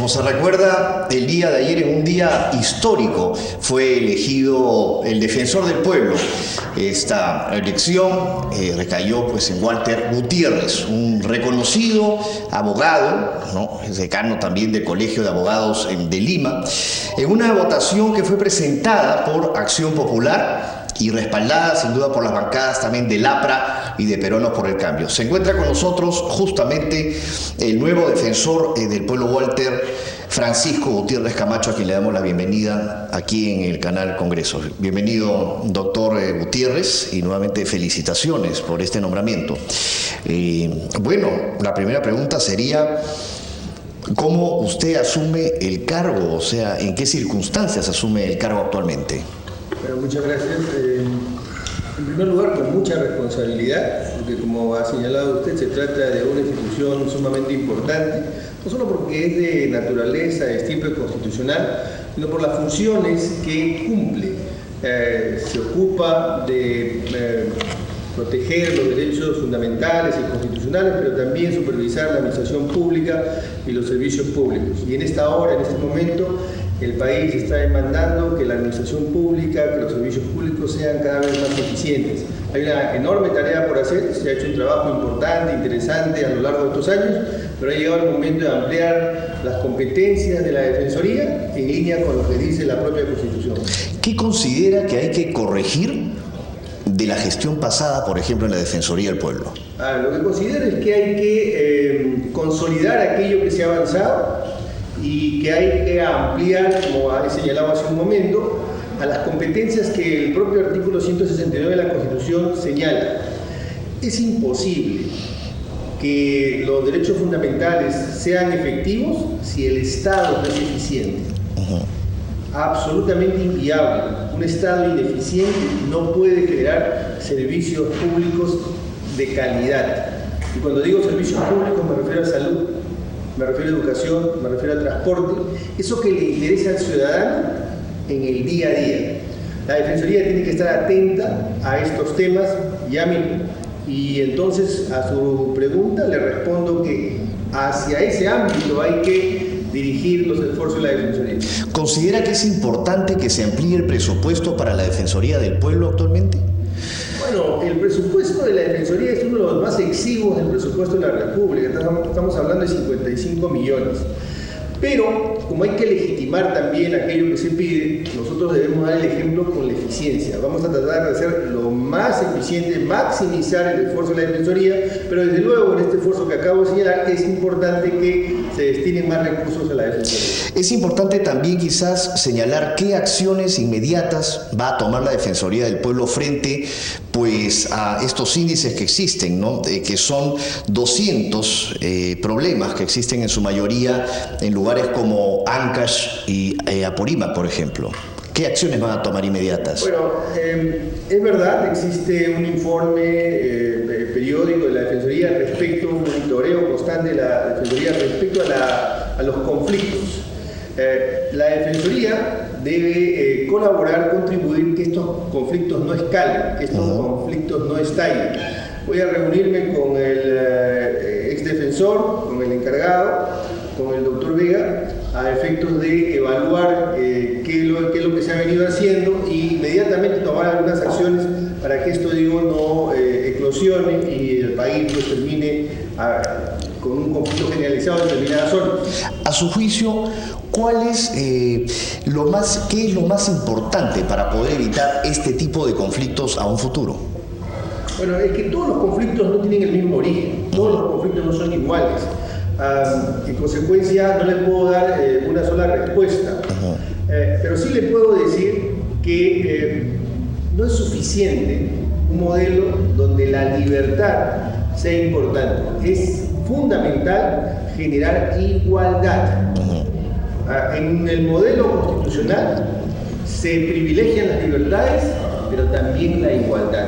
Como se recuerda, el día de ayer, en un día histórico, fue elegido el defensor del pueblo. Esta elección recayó pues en Walter Gutiérrez, un reconocido abogado, ¿no? Es decano también del Colegio de Abogados de Lima, en una votación que fue presentada por Acción Popular y respaldada sin duda por las bancadas también del APRA y de Peruanos por el Cambio. Se encuentra con nosotros justamente el nuevo defensor del pueblo, Walter Francisco Gutiérrez Camacho, a quien le damos la bienvenida aquí en el canal Congreso. Bienvenido, doctor Gutiérrez, y nuevamente felicitaciones por este nombramiento. Bueno, la primera pregunta sería: ¿cómo usted asume el cargo? O sea, ¿en qué circunstancias asume el cargo actualmente? Bueno, muchas gracias. En primer lugar, con mucha responsabilidad, porque como ha señalado usted, se trata de una institución sumamente importante, no solo porque es de naturaleza, de estirpe constitucional, sino por las funciones que cumple. Se ocupa de proteger los derechos fundamentales y constitucionales, pero también supervisar la administración pública y los servicios públicos. Y en esta hora, en este momento, el país está demandando que la administración pública, que los servicios públicos sean cada vez más eficientes. Hay una enorme tarea por hacer, se ha hecho un trabajo importante, interesante a lo largo de estos años, pero ha llegado el momento de ampliar las competencias de la Defensoría en línea con lo que dice la propia Constitución. ¿Qué considera que hay que corregir de la gestión pasada, por ejemplo, en la Defensoría del Pueblo? Lo que considero es que hay que consolidar aquello que se ha avanzado y que hay que ampliar, como he señalado hace un momento, a las competencias que el propio artículo 169 de la Constitución señala. Es imposible que los derechos fundamentales sean efectivos si el Estado no es eficiente. Absolutamente inviable. Un Estado ineficiente no puede generar servicios públicos de calidad. Y cuando digo servicios públicos me refiero a salud, me refiero a educación, me refiero a transporte, eso que le interesa al ciudadano en el día a día. La Defensoría tiene que estar atenta a estos temas ya mismo. Y entonces a su pregunta le respondo que hacia ese ámbito hay que dirigir los esfuerzos de la Defensoría. ¿Considera que es importante que se amplíe el presupuesto para la Defensoría del Pueblo actualmente? Bueno, el presupuesto de la Defensoría es uno de los más exiguos del presupuesto de la República. Estamos hablando de 55 millones. Pero, como hay que legitimar también aquello que se pide, nosotros debemos dar el ejemplo con la eficiencia. Vamos a tratar de hacer lo más eficiente, maximizar el esfuerzo de la Defensoría, pero desde luego en este esfuerzo que acabo de señalar es importante que se destinen más recursos a la Defensoría. Es importante también quizás señalar qué acciones inmediatas va a tomar la Defensoría del Pueblo frente pues a estos índices que existen, ¿no? Que son 200 problemas que existen en su mayoría en lugares como Ancash y Apurímac, por ejemplo. ¿Qué acciones van a tomar inmediatas? Bueno, es verdad, existe un informe periódico de la Defensoría respecto a un monitoreo constante de la Defensoría respecto a los conflictos. La Defensoría debe colaborar, contribuir que estos conflictos no escalen, que estos conflictos no estallen. Voy a reunirme con el exdefensor, con el encargado, con el doctor Vega, a efectos de evaluar qué es lo que se ha venido haciendo y inmediatamente tomar algunas acciones para que esto, no eclosione y el país pues termine con un conflicto generalizado en determinadas zonas. A su juicio, ¿qué es lo más importante para poder evitar este tipo de conflictos a un futuro? Bueno, es que todos los conflictos no tienen el mismo origen, todos los conflictos no son iguales. En consecuencia, no le puedo dar una sola respuesta, pero sí le puedo decir que no es suficiente un modelo donde la libertad sea importante. Es fundamental generar igualdad. En el modelo constitucional se privilegian las libertades, pero también la igualdad.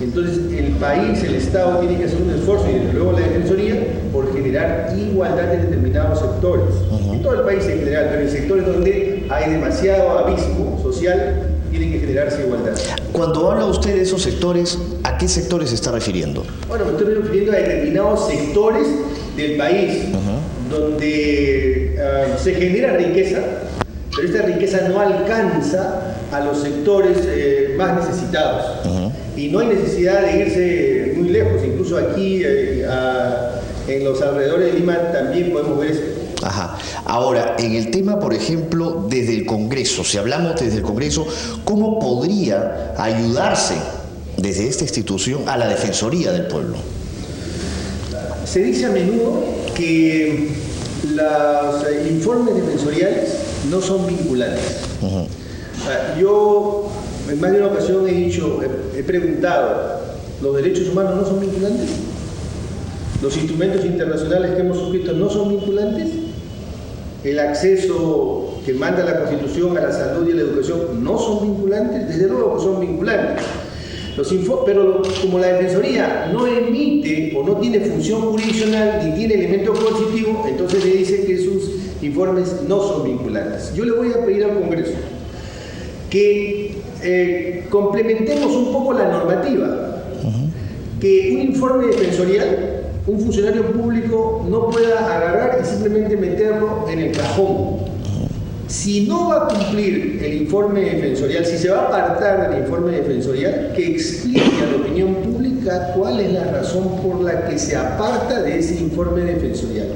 Entonces el país, el Estado tiene que hacer un esfuerzo, y desde luego la Defensoría, por generar igualdad en determinados sectores. En todo el país en general, pero en sectores donde hay demasiado abismo social, tiene que generarse igualdad. Cuando habla usted de esos sectores, ¿a qué sectores se está refiriendo? Bueno, me estoy refiriendo a determinados sectores del país, donde se genera riqueza, pero esta riqueza no alcanza a los sectores más necesitados. Y no hay necesidad de irse muy lejos, incluso aquí en los alrededores de Lima también podemos ver eso. Ajá. Ahora, en el tema, por ejemplo, desde el Congreso, si hablamos desde el Congreso, ¿cómo podría ayudarse desde esta institución a la Defensoría del Pueblo? Se dice a menudo que los informes defensoriales no son vinculantes. Yo en más de una ocasión he preguntado, ¿los derechos humanos no son vinculantes? ¿Los instrumentos internacionales que hemos suscrito no son vinculantes? ¿El acceso que manda la Constitución a la salud y a la educación no son vinculantes? Desde luego que son vinculantes. Pero como la Defensoría no emite o no tiene función jurisdiccional ni tiene elemento coercitivo, entonces le dice que sus informes no son vinculantes. Yo le voy a pedir al Congreso que complementemos un poco la normativa, que un informe defensorial, un funcionario público no pueda agarrar y simplemente meterlo en el cajón. Si no va a cumplir el informe defensorial, si se va a apartar del informe defensorial, que explique a la opinión pública cuál es la razón por la que se aparta de ese informe defensorial.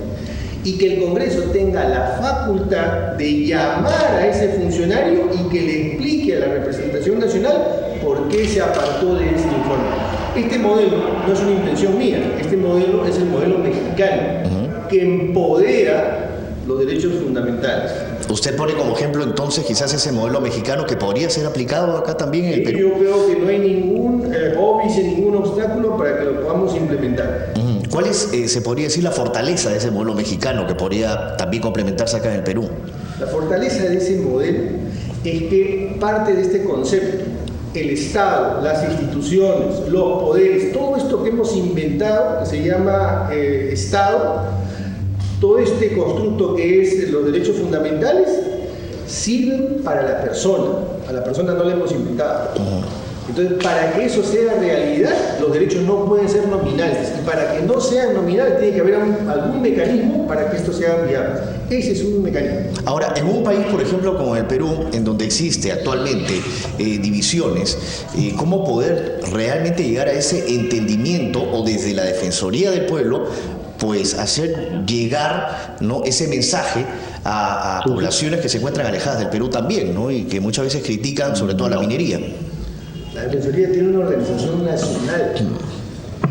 Y que el Congreso tenga la facultad de llamar a ese funcionario y que le explique a la representación nacional por qué se apartó de ese informe. Este modelo no es una invención mía, este modelo es el modelo mexicano, que empodera los derechos fundamentales. Usted pone como ejemplo entonces quizás ese modelo mexicano que podría ser aplicado acá también en el Perú. Yo creo que no hay ningún óbice, ningún obstáculo para que lo podamos implementar. ¿Cuál es, se podría decir, la fortaleza de ese modelo mexicano que podría también complementarse acá en el Perú? La fortaleza de ese modelo es que parte de este concepto, el Estado, las instituciones, los poderes, todo esto que hemos inventado, que se llama Estado, todo este constructo que es los derechos fundamentales, sirven para la persona. A la persona no le hemos inventado. Entonces, para que eso sea realidad, los derechos no pueden ser nominales. Y para que no sean nominales, tiene que haber algún mecanismo para que esto sea viable. Ese es un mecanismo. Ahora, en un país, por ejemplo, como el Perú, en donde existe actualmente divisiones, ¿cómo poder realmente llegar a ese entendimiento o desde la Defensoría del Pueblo, pues hacer llegar, ¿no?, ese mensaje a poblaciones que se encuentran alejadas del Perú también, ¿no?, y que muchas veces critican sobre todo la minería? La Defensoría tiene una organización nacional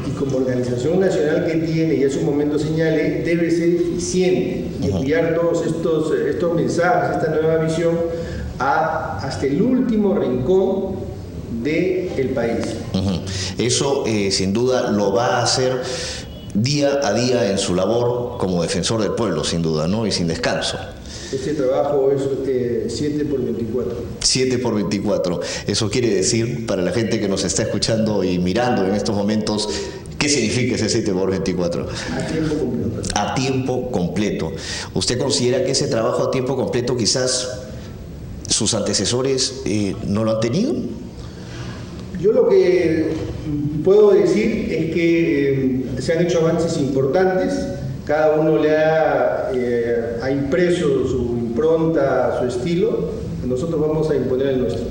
y como organización nacional que tiene, y hace un momento señalé, debe ser eficiente y enviar todos estos mensajes, esta nueva visión hasta el último rincón del país. Eso sin duda lo va a hacer día a día en su labor como defensor del pueblo, sin duda, ¿no?, y sin descanso. Este trabajo es 7 por 24. 7 por 24. Eso quiere decir, para la gente que nos está escuchando y mirando en estos momentos, ¿qué significa ese 7 por 24? A tiempo completo. A tiempo completo. ¿Usted considera que ese trabajo a tiempo completo quizás sus antecesores no lo han tenido? Yo lo que puedo decir es que se han hecho avances importantes. Cada uno le ha impreso su impronta, su estilo. Nosotros vamos a imponer el nuestro.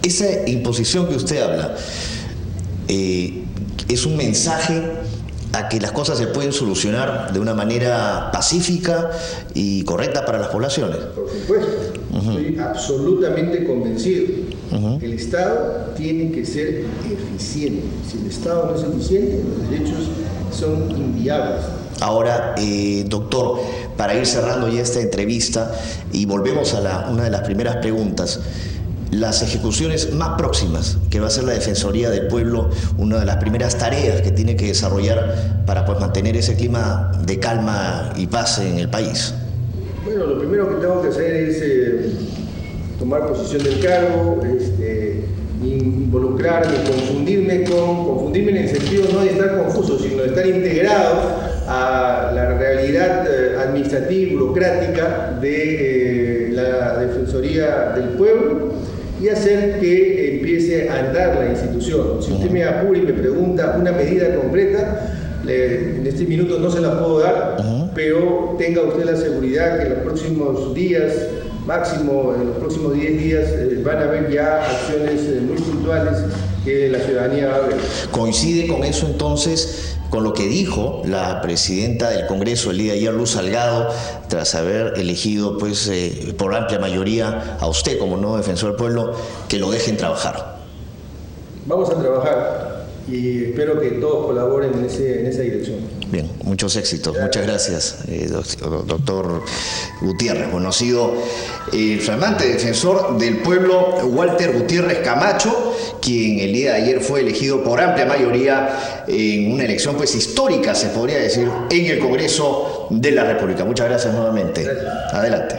Esa imposición que usted habla es un mensaje a que las cosas se pueden solucionar de una manera pacífica y correcta para las poblaciones. Por supuesto, estoy absolutamente convencido. El Estado tiene que ser eficiente. Si el Estado no es eficiente, los derechos son inviables. Ahora, doctor, para ir cerrando ya esta entrevista y volvemos a una de las primeras preguntas, las ejecuciones más próximas que va a hacer la Defensoría del Pueblo, una de las primeras tareas que tiene que desarrollar para pues mantener ese clima de calma y paz en el país. Bueno, lo primero que tengo que hacer es tomar posesión del cargo, involucrarme, confundirme en el sentido no de estar confuso, sino de estar integrado a la realidad administrativa y burocrática de la Defensoría del Pueblo y hacer que empiece a andar la institución. Si usted me apura y me pregunta una medida concreta, En este minuto no se las puedo dar, pero tenga usted la seguridad que en los próximos días, máximo en los próximos 10 días, van a haber ya acciones muy puntuales que la ciudadanía va a ver. ¿Coincide con eso entonces, con lo que dijo la presidenta del Congreso el día de ayer, Luz Salgado, tras haber elegido pues, por amplia mayoría a usted como nuevo defensor del pueblo, que lo dejen trabajar? Vamos a trabajar y espero que todos colaboren en esa dirección. Bien, muchos éxitos. Muchas gracias, doctor Gutiérrez, conocido el flamante defensor del pueblo Walter Gutiérrez Camacho, quien el día de ayer fue elegido por amplia mayoría en una elección pues histórica, se podría decir, en el Congreso de la República. Muchas gracias nuevamente. Gracias. Adelante.